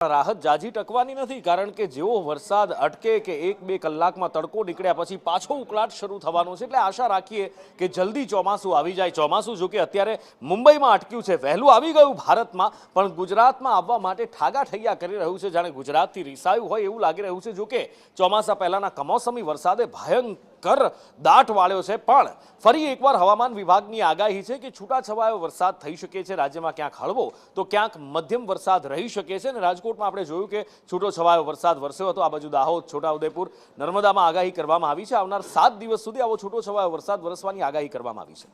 રાહત જાજી ટકવાની નથી, કારણ કે જેવો વરસાદ અટકે કે 1-2 કલાકમાં તડકો નીકળ્યા પછી પાછો ઉકળાટ શરૂ થવાનો છે. એટલે આશા રાખીએ કે જલ્દી ચોમાસું આવી જાય. ચોમાસું જો કે અત્યારે મુંબઈમાં અટક્યું છે, વહેલું આવી ગયું ભારતમાં, પણ ગુજરાતમાં આવવા માટે ઠાગાઠૈયા કરી રહ્યું છે. જાણે ગુજરાતથી રીસાયું હોય એવું લાગી રહ્યું છે. જો કે ચોમાસા પહેલાના કમોસમી વરસાદે ભયંકર દાટ વાળ્યો છે, પણ ફરી એકવાર હવામાન વિભાગની આગાહી છે કે છૂટાછવાયો વરસાદ થઈ શકે છે. રાજ્યમાં ક્યાંક હળવો તો ક્યાંક મધ્યમ વરસાદ રહી શકે છે. અને રાજકોટમાં આપણે જોયું કે છૂટો છવાયો વરસાદ વરસ્યો હતો. આ બાજુ દાહોદ, છોટાઉદેપુર, નર્મદામાં આગાહી કરવામાં આવી છે. આવનાર 7 દિવસ સુધી આવો છૂટો છવાયો વરસાદ વરસવાની આગાહી કરવામાં આવી છે.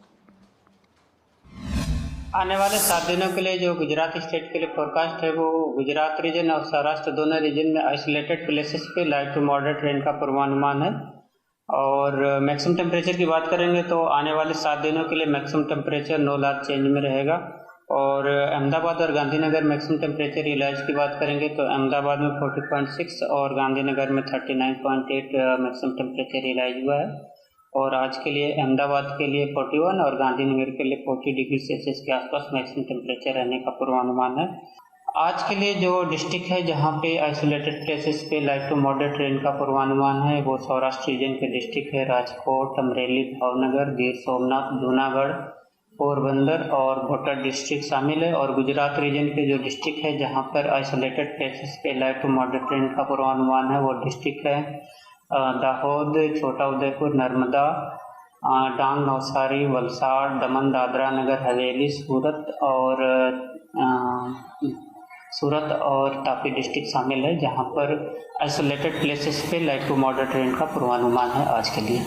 आने वाले 7 दिनों के लिए जो गुजरात स्टेट के लिए फोरकास्ट है वो गुजरात रीजन और सौराष्ट्र दोनों रीजन में आइसोलेटेड प्लेसेस पे लाइट टू मॉडरेट रेन का पूर्वानुमान है। और मैक्सिमम टेम्परेचर की बात करेंगे तो आने वाले 7 दिनों के लिए maximum temperature no large change में रहेगा। और अहमदाबाद और गांधीनगर मैक्सिमम टेम्परेचर रियलाइज की बात करेंगे तो अहमदाबाद में 40.6 और गांधीनगर में 39.8 मैक्सिमम टेम्परेचर रियलाइज हुआ है। और आज के लिए अहमदाबाद के लिए 41 और गांधीनगर के लिए 40 डिग्री सेल्सियस के आसपास मैक्सिमम टेम्परेचर रहने का पूर्वानुमान है। आज के लिए जो डिस्ट्रिक्ट है जहां पे आइसोलेटेड प्लेसेस पे लाइट टू मॉडरेट रेन का पूर्वानुमान है वो सौराष्ट्र रीजन के डिस्ट्रिक्ट है राजकोट, अमरेली, भावनगर, गिर सोमनाथ, जूनागढ़, पोरबंदर और बोटाद डिस्ट्रिक्ट शामिल है। और गुजरात रीजन के जो डिस्ट्रिक्ट है जहां पर आइसोलेटेड प्लेसेस पे लाइट टू मॉडरेट रेन का पूर्वानुमान है वो डिस्ट्रिक्ट है दाहोद, छोटा उदयपुर, नर्मदा, डांग, नवसारी, वलसाड़, दमन, दादरा नगर हवेली, सूरत और तापी डिस्ट्रिक्ट शामिल है जहां पर आइसोलेटेड प्लेसेस पे लाइट टू मॉडरेट रेन का पूर्वानुमान है आज के लिए।